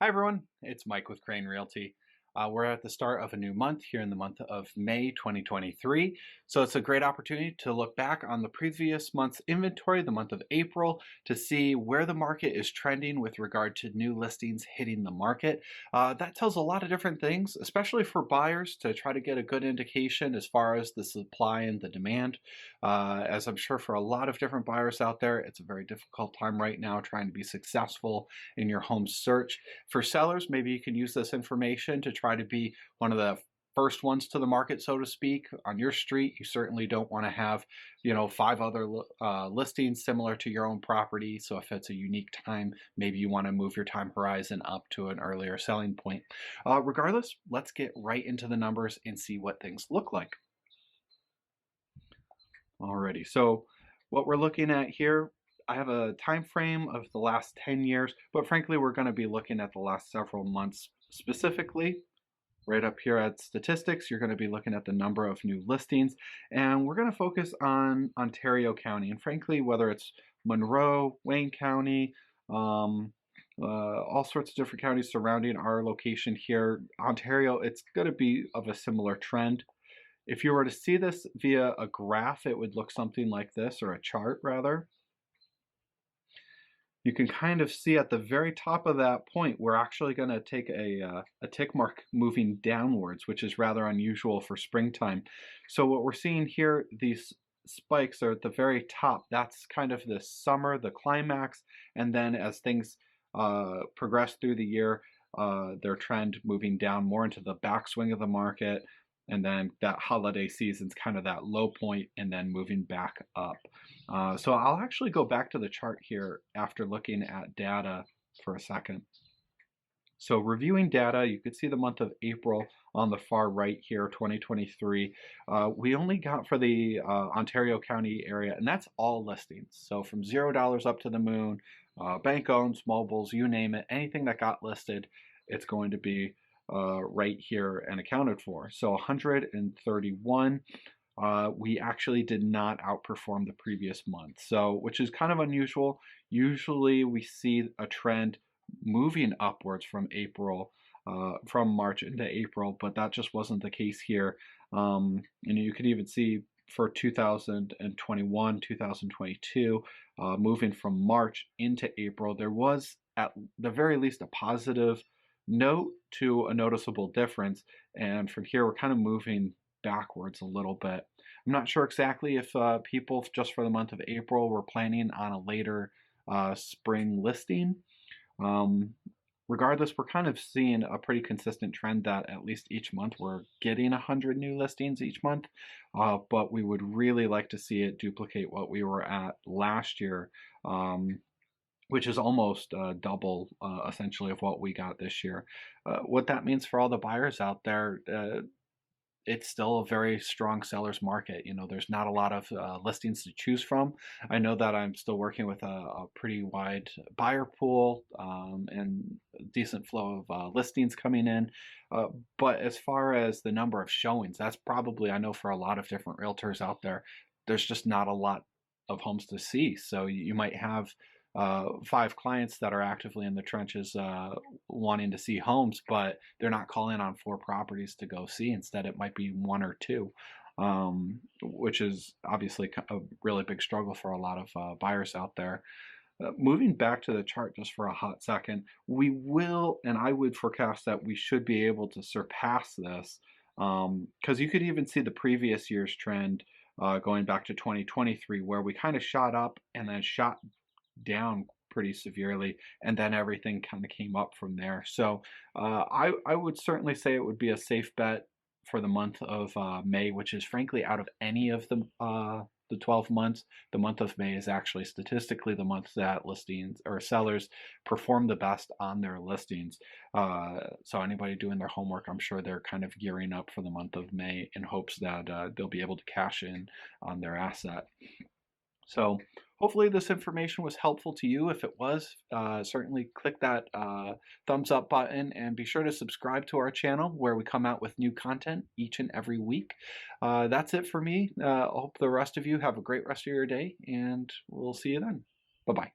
Hi everyone, it's Mike with Crane Realty. We're at the start of a new month here in the month of May 2023. So it's a great opportunity to look back on the previous month's inventory, the month of April, to see where the market is trending with regard to new listings hitting the market. That tells a lot of different things, especially for buyers to try to get a good indication as far as the supply and the demand. As I'm sure for a lot of different buyers out there, it's a very difficult time right now trying to be successful in your home search. For sellers, maybe you can use this information to try to be one of the first ones to the market, so to speak, on your street. You certainly don't want to have, five other listings similar to your own property. So if it's a unique time, maybe you want to move your time horizon up to an earlier selling point. Regardless, let's get right into the numbers and see what things look like. Alrighty, so what we're looking at here, I have a time frame of the last 10 years, but frankly, we're going to be looking at the last several months specifically. Right up here at statistics, you're going to be looking at the number of new listings, and we're going to focus on Ontario County, and frankly, whether it's Monroe, Wayne County, all sorts of different counties surrounding our location here. Ontario, it's going to be of a similar trend. If you were to see this via a graph, it would look something like this, or a chart rather. You can kind of see at the very top of that point, we're actually going to take a tick mark moving downwards, which is rather unusual for springtime. So what we're seeing here, these spikes are at the very top. That's kind of the summer, the climax, and then as things progress through the year, their trend moving down more into the backswing of the market. And then that holiday season's kind of that low point and then moving back up. So I'll actually go back to the chart here after looking at data for a second. So reviewing data, you could see the month of April on the far right here, 2023. We only got for the Ontario County area, and that's all listings. So from $0 up to the moon, bank owns, mobiles, you name it, anything that got listed, it's going to be right here and accounted for. So 131. We actually did not outperform the previous month, so which is kind of unusual. Usually we see a trend moving upwards from from March into April, but that just wasn't the case here. And you could even see for 2021, 2022, moving from March into April, there was at the very least a positive note to a noticeable difference. And from here, we're kind of moving backwards a little bit. I'm not sure exactly if people just for the month of April were planning on a later spring listing. Regardless, we're kind of seeing a pretty consistent trend that at least each month we're getting 100 new listings each month, but we would really like to see it duplicate what we were at last year, which is almost double essentially of what we got this year. What that means for all the buyers out there, it's still a very strong seller's market. There's not a lot of listings to choose from. I know that I'm still working with a pretty wide buyer pool and a decent flow of listings coming in. But as far as the number of showings, that's probably, I know for a lot of different realtors out there, there's just not a lot of homes to see. So you might have 5 clients that are actively in the trenches wanting to see homes, but they're not calling on 4 properties to go see. Instead, it might be 1 or 2, which is obviously a really big struggle for a lot of buyers out there. Moving back to the chart just for a hot second, we will, and I would forecast that we should be able to surpass this, because you could even see the previous year's trend going back to 2023, where we kind of shot up and then shot down pretty severely, and then everything kind of came up from there. So I would certainly say it would be a safe bet for the month of May, which is frankly out of any of the 12 months, the month of May is actually statistically the month that listings or sellers perform the best on their listings. So anybody doing their homework, I'm sure they're kind of gearing up for the month of May in hopes that they'll be able to cash in on their asset. So hopefully this information was helpful to you. If it was, certainly click that thumbs up button and be sure to subscribe to our channel where we come out with new content each and every week. That's it for me. I hope the rest of you have a great rest of your day, and we'll see you then. Bye-bye.